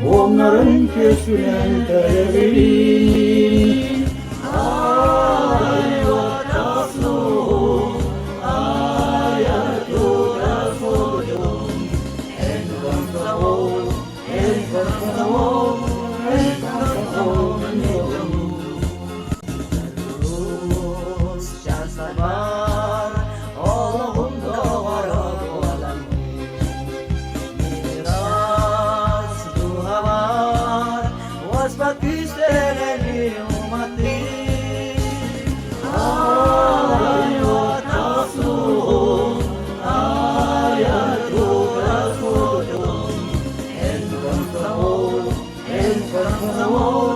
Onların köşküne telebilin. Ay vataslu, ay aturasudum. En konsawo, terus siya sabar, Allah'ın duvara dualan. Miras duhavar, was baküsteni umati. Ay vataslu, ay aturasudum. En konsawo,